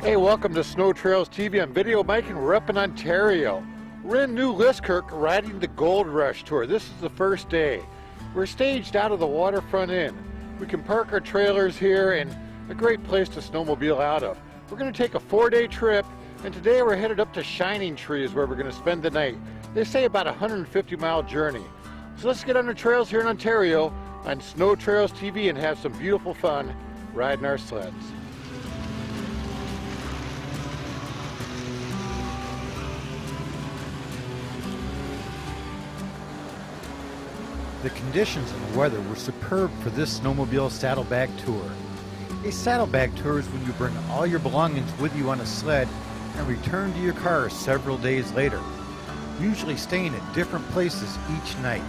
Hey, welcome to SnowTrails TV. I'm Video Mike and we're up in Ontario. We're in New Liskeard riding the Gold Rush Tour. This is the first day. We're staged out of the waterfront inn. We can park our trailers here and a great place to snowmobile out of. We're going to take a 4-day trip and today we're headed up to Shining Tree is where we're going to spend the night. They say about a 150-mile journey. So let's get on the trails here in Ontario on SnowTrails TV and have some beautiful fun riding our sleds. The conditions and the weather were superb for this snowmobile saddlebag tour. A saddlebag tour is when you bring all your belongings with you on a sled and return to your car several days later, usually staying at different places each night.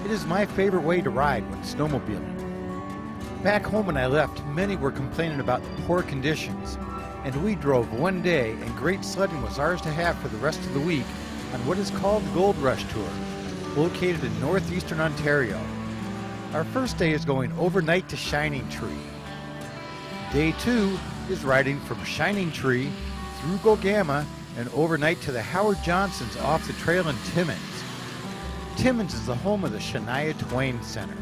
It is my favorite way to ride when snowmobiling. Back home when I left, many were complaining about the poor conditions, and we drove one day and great sledding was ours to have for the rest of the week on what is called the Gold Rush Tour, located in northeastern Ontario. Our first day is going overnight to Shining Tree. Day 2 is riding from Shining Tree through Gogama and overnight to the Howard Johnsons off the trail in Timmins. Timmins is the home of the Shania Twain Center.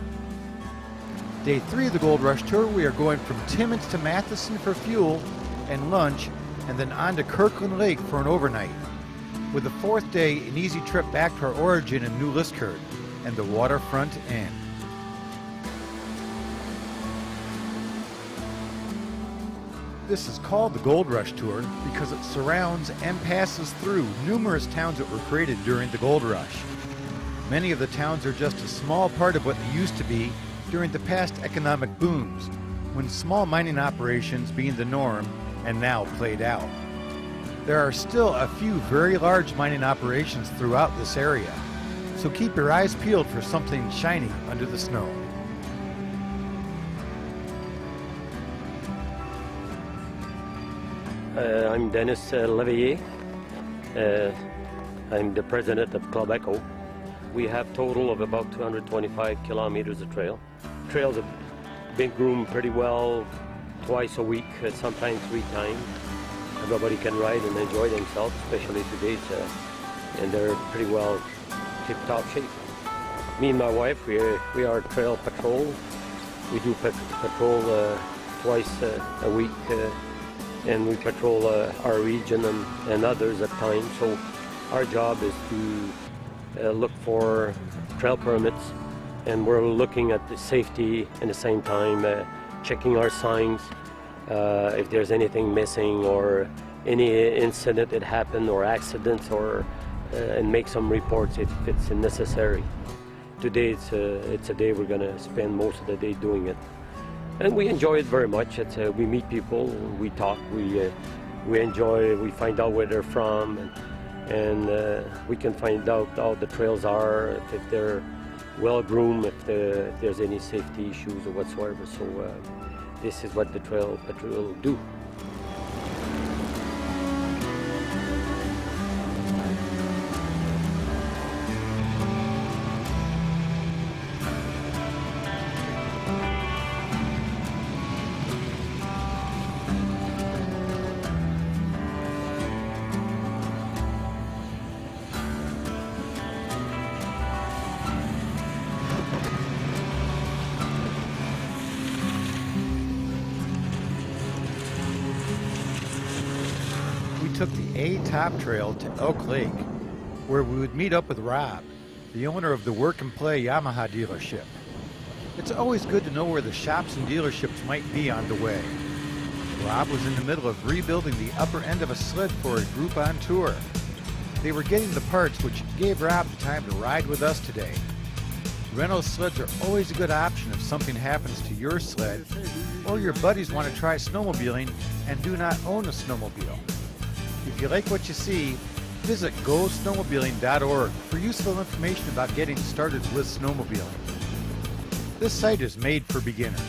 Day 3 of the Gold Rush Tour, we are going from Timmins to Matheson for fuel and lunch, and then on to Kirkland Lake for an overnight, with the 4th day an easy trip back to our origin in New Liskeard and the waterfront inn. This is called the Gold Rush Tour because it surrounds and passes through numerous towns that were created during the Gold Rush. Many of the towns are just a small part of what they used to be during the past economic booms, when small mining operations being the norm and now played out. There are still a few very large mining operations throughout this area, so keep your eyes peeled for something shiny under the snow. I'm Dennis Leveillé. I'm the president of Club Echo. We have total of about 225 kilometers of trail. Trails have been groomed pretty well twice a week, sometimes 3 times. Everybody can ride and enjoy themselves, especially today, and they're pretty well tip-top shape. Me and my wife, we are trail patrol. We do patrol twice a week, and we patrol our region and others at times. So our job is to look for trail permits, and we're looking at the safety at the same time, checking our signs, if there's anything missing or any incident that happened or accidents, or and make some reports if it's necessary. Today it's a day we're going to spend most of the day doing it, and we enjoy it very much. We meet people, we talk, we enjoy, we find out where they're from, and we can find out how the trails are, if they're well groomed, if there's any safety issues or whatsoever. So this is what the trail patrol do. Took the A-Top Trail to Elk Lake, where we would meet up with Rob, the owner of the Work and Play Yamaha dealership. It's always good to know where the shops and dealerships might be on the way. Rob was in the middle of rebuilding the upper end of a sled for a group on tour. They were getting the parts, which gave Rob the time to ride with us today. Rental sleds are always a good option if something happens to your sled, or your buddies want to try snowmobiling and do not own a snowmobile. If you like what you see, visit GoSnowmobiling.org for useful information about getting started with snowmobiling. This site is made for beginners.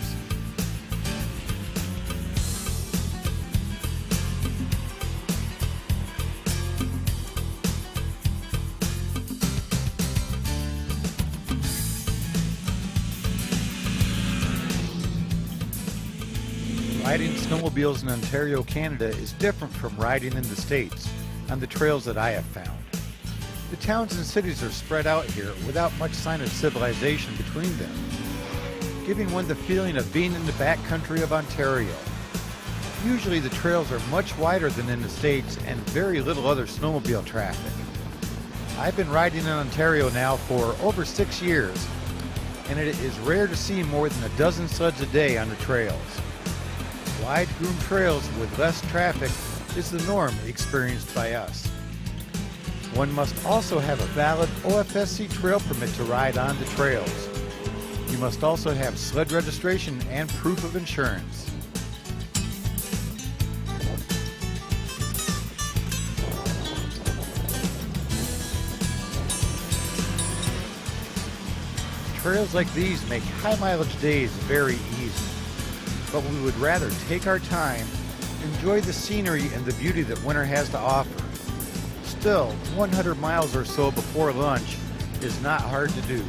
Riding snowmobiles in Ontario, Canada is different from riding in the States on the trails that I have found. The towns and cities are spread out here without much sign of civilization between them, giving one the feeling of being in the backcountry of Ontario. Usually the trails are much wider than in the States and very little other snowmobile traffic. I've been riding in Ontario now for over 6 years, and it is rare to see more than a dozen sleds a day on the trails. Wide groomed trails with less traffic is the norm experienced by us. One must also have a valid OFSC trail permit to ride on the trails. You must also have sled registration and proof of insurance. Trails like these make high mileage days very easy, but we would rather take our time, enjoy the scenery and the beauty that winter has to offer. Still, 100 miles or so before lunch is not hard to do.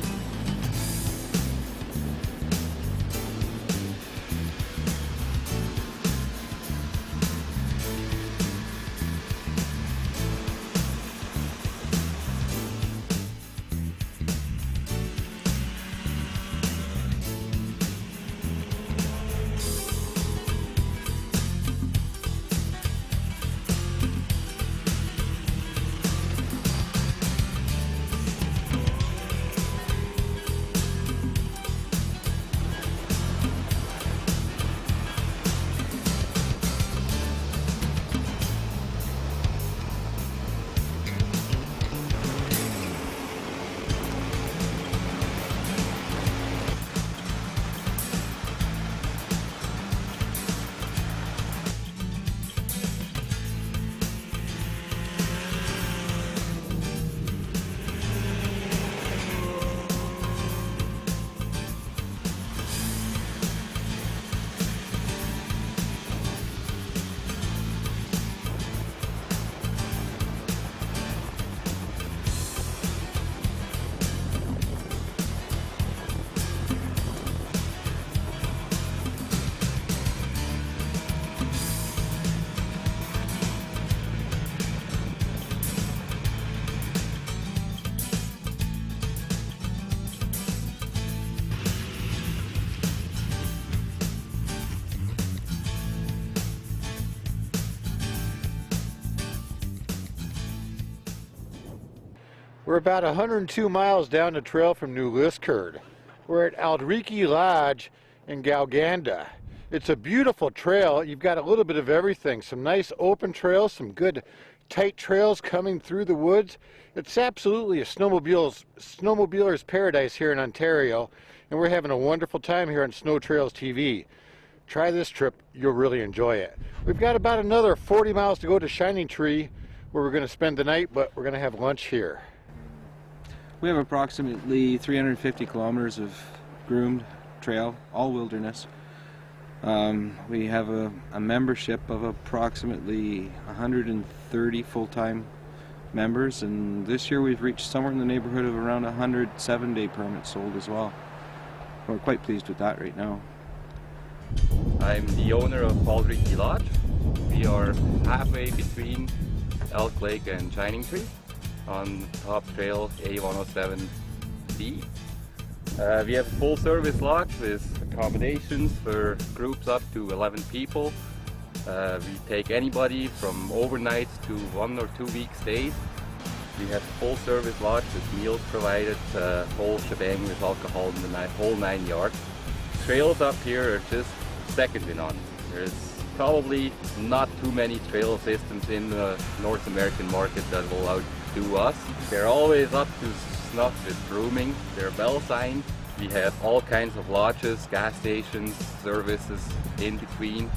We're about 102 miles down the trail from New Liskeard. We're at Alder Iki Lodge in Galganda. It's a beautiful trail. You've got a little bit of everything. Some nice open trails, some good tight trails coming through the woods. It's absolutely a snowmobiler's paradise here in Ontario, and we're having a wonderful time here on SnowTrails TV. Try this trip, you'll really enjoy it. We've got about another 40 miles to go to Shining Tree, where we're going to spend the night, but we're going to have lunch here. We have approximately 350 kilometers of groomed trail, all wilderness. We have a membership of approximately 130 full-time members, and this year we've reached somewhere in the neighborhood of around 100 7-day permits sold as well. We're quite pleased with that right now. I'm the owner of Alder Iki Lodge. We are halfway between Elk Lake and Shining Tree on top trail A107D. We have a full service lodge with accommodations for groups up to 11 people. We take anybody from overnights to 1 or 2 week stays. We have a full service lodge with meals provided, whole shebang with alcohol in the whole 9 yards. Trails up here are just second to none. There's probably not too many trail systems in the North American market that will outdo us. They're always up to snuff with grooming. They're well signed. We have all kinds of lodges, gas stations, services in between.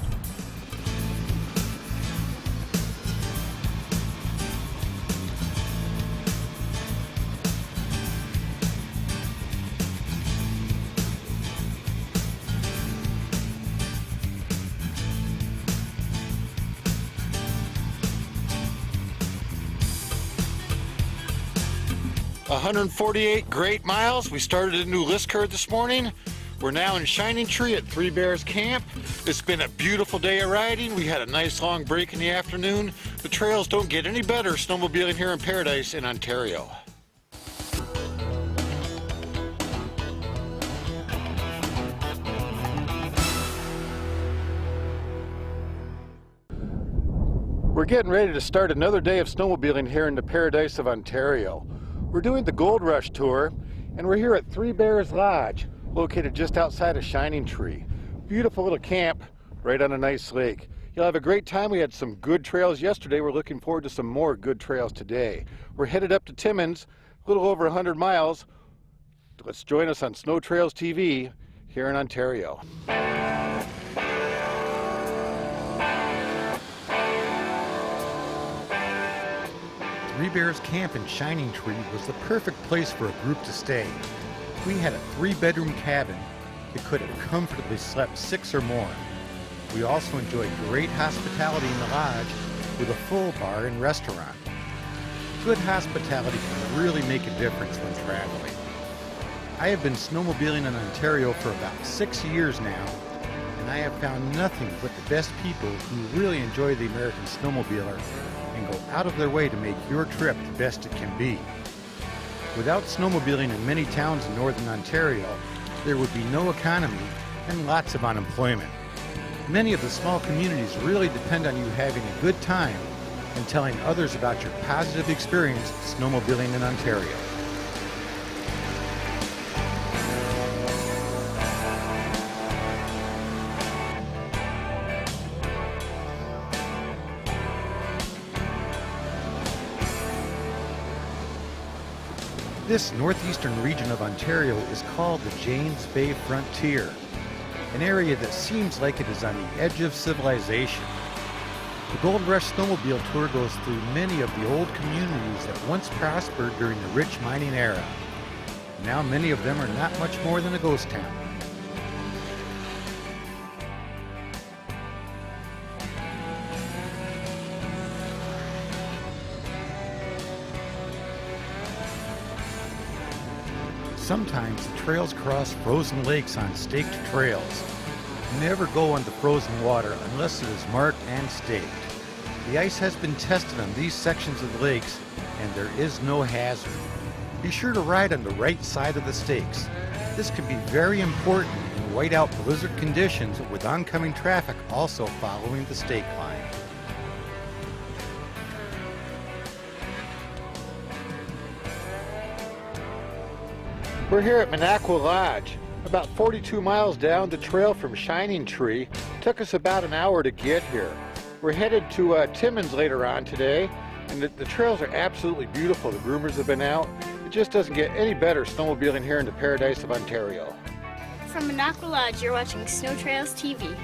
$148 great miles. We started in New Liskeard this morning. We're now in Shining Tree at Three Bears Camp. It's been a beautiful day of riding. We had a nice long break in the afternoon. The trails don't get any better snowmobiling here in Paradise in Ontario. We're getting ready to start another day of snowmobiling here in the Paradise of Ontario. We're doing the Gold Rush Tour, and we're here at Three Bears Lodge, located just outside of Shining Tree. Beautiful little camp right on a nice lake. You'll have a great time. We had some good trails yesterday. We're looking forward to some more good trails today. We're headed up to Timmins, a little over 100 miles. Let's join us on SnowTrails TV here in Ontario. Three Bears Camp in Shining Tree was the perfect place for a group to stay. We had a 3-bedroom cabin that could have comfortably slept 6 or more. We also enjoyed great hospitality in the lodge with a full bar and restaurant. Good hospitality can really make a difference when traveling. I have been snowmobiling in Ontario for about 6 years now, and I have found nothing but the best people who really enjoy the American snowmobiler and go out of their way to make your trip the best it can be. Without snowmobiling in many towns in northern Ontario, there would be no economy and lots of unemployment. Many of the small communities really depend on you having a good time and telling others about your positive experience snowmobiling in Ontario. This northeastern region of Ontario is called the James Bay Frontier, an area that seems like it is on the edge of civilization. The Gold Rush Snowmobile Tour goes through many of the old communities that once prospered during the rich mining era. Now many of them are not much more than a ghost town. Sometimes the trails cross frozen lakes on staked trails. Never go on the frozen water unless it is marked and staked. The ice has been tested on these sections of the lakes, and there is no hazard. Be sure to ride on the right side of the stakes. This can be very important in whiteout blizzard conditions with oncoming traffic also following the stake line. We're here at Minocqua Lodge, about 42 miles down the trail from Shining Tree. Took us about an hour to get here. We're headed to Timmins later on today, and the trails are absolutely beautiful. The groomers have been out. It just doesn't get any better snowmobiling here in the Paradise of Ontario. From Minocqua Lodge, you're watching SnowTrails TV.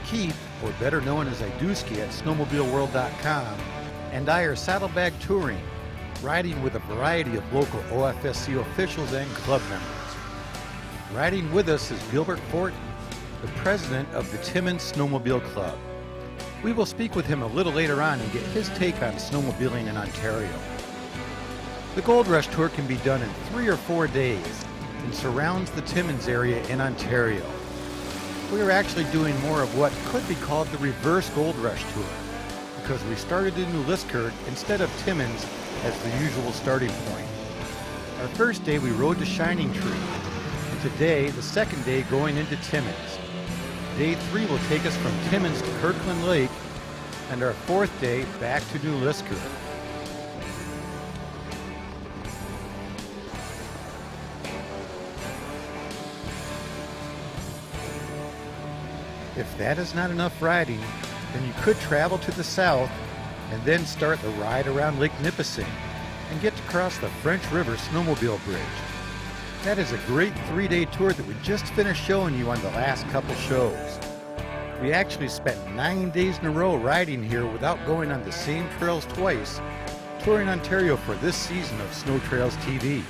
Keith, or better known as Iduski at snowmobileworld.com, and I are saddlebag touring, riding with a variety of local OFSC officials and club members. Riding with us is Gilbert Fortin, the president of the Timmins Snowmobile Club. We will speak with him a little later on and get his take on snowmobiling in Ontario. The Gold Rush Tour can be done in 3 or 4 days and surrounds the Timmins area in Ontario. We are actually doing more of what could be called the reverse Gold Rush Tour, because we started in New Liskeard instead of Timmins as the usual starting point. Our first day we rode to Shining Tree, and today the second day going into Timmins. Day 3 will take us from Timmins to Kirkland Lake, and our 4th day back to New Liskeard. If that is not enough riding, then you could travel to the south and then start the ride around Lake Nipissing and get to cross the French River Snowmobile Bridge. That is a great 3-day tour that we just finished showing you on the last couple shows. We actually spent 9 days in a row riding here without going on the same trails twice, touring Ontario for this season of SnowTrails TV.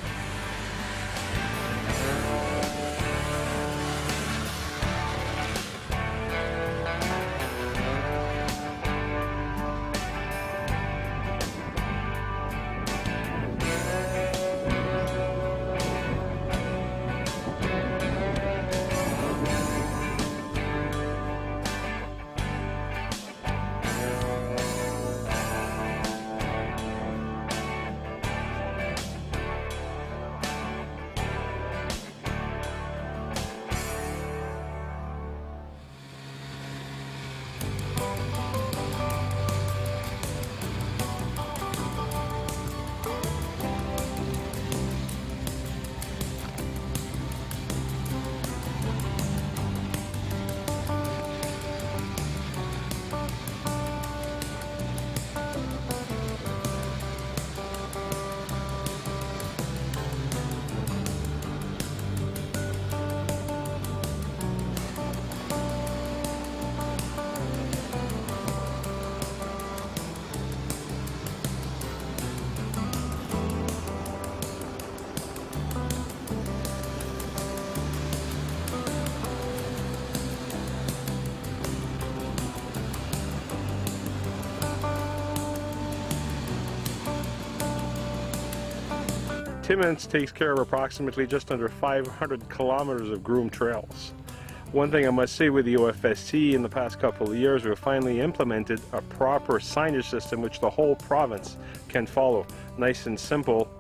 Timmins takes care of approximately just under 500 kilometers of groomed trails. One thing I must say with the OFSC, in the past couple of years, we've finally implemented a proper signage system which the whole province can follow. Nice and simple,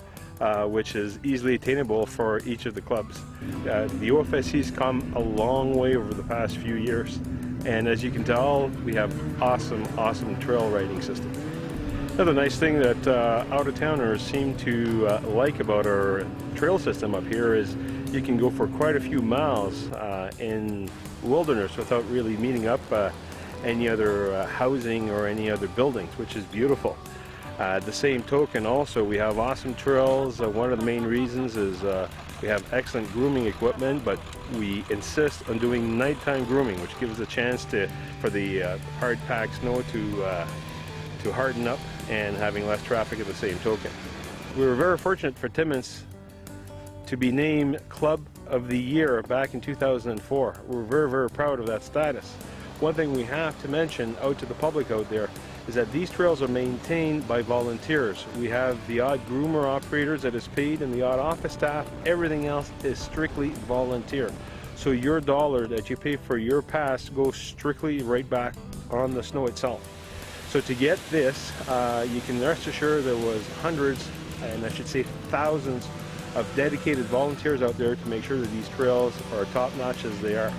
which is easily attainable for each of the clubs. The OFSC's come a long way over the past few years, and as you can tell, we have awesome trail riding system. Another nice thing that out-of-towners seem to like about our trail system up here is you can go for quite a few miles in wilderness without really meeting up any other housing or any other buildings, which is beautiful. The same token also, we have awesome trails. One of the main reasons is we have excellent grooming equipment, but we insist on doing nighttime grooming, which gives a chance for the hard-packed snow to harden up and having less traffic at the same token. We were very fortunate for Timmins to be named Club of the Year back in 2004. We're very proud of that status. One thing we have to mention out to the public out there is that these trails are maintained by volunteers. We have the odd groomer operators that is paid and the odd office staff. Everything else is strictly volunteer. So your dollar that you pay for your pass goes strictly right back on the snow itself. So to get this, you can rest assured there was hundreds, and I should say thousands, of dedicated volunteers out there to make sure that these trails are top-notch as they are.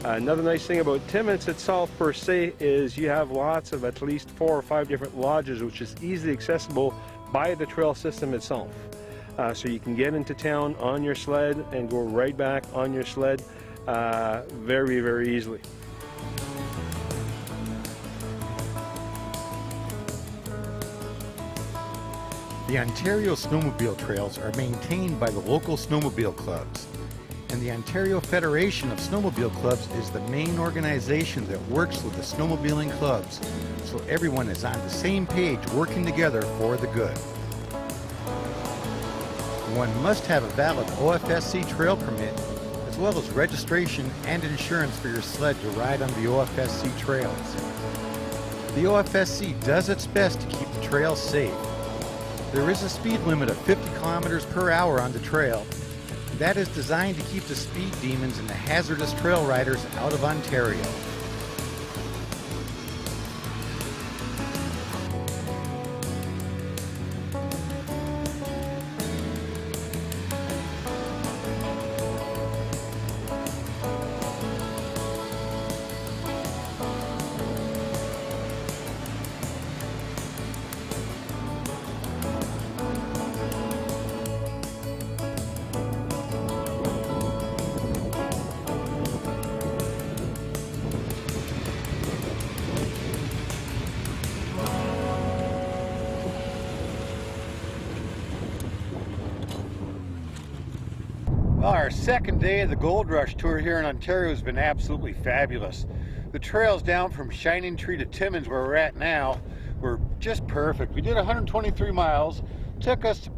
Another nice thing about Timmins itself per se is you have lots of at least 4 or 5 different lodges, which is easily accessible by the trail system itself. So you can get into town on your sled and go right back on your sled very easily. The Ontario snowmobile trails are maintained by the local snowmobile clubs, and the Ontario Federation of Snowmobile Clubs is the main organization that works with the snowmobiling clubs, so everyone is on the same page working together for the good. One must have a valid OFSC trail permit, as well as registration and insurance for your sled to ride on the OFSC trails. The OFSC does its best to keep the trails safe. There is a speed limit of 50 kilometers per hour on the trail. That is designed to keep the speed demons and the hazardous trail riders out of Ontario. Well, our second day of the Gold Rush tour here in Ontario has been absolutely fabulous. The trails down from Shining Tree to Timmins, where we're at now, were just perfect. We did 123 miles, took us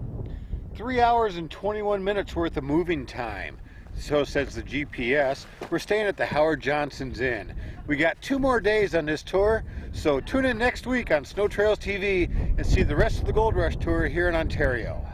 3 hours and 21 minutes worth of moving time. So says the GPS. We're staying at the Howard Johnson's Inn. We got 2 more days on this tour, so tune in next week on SnowTrails TV and see the rest of the Gold Rush tour here in Ontario.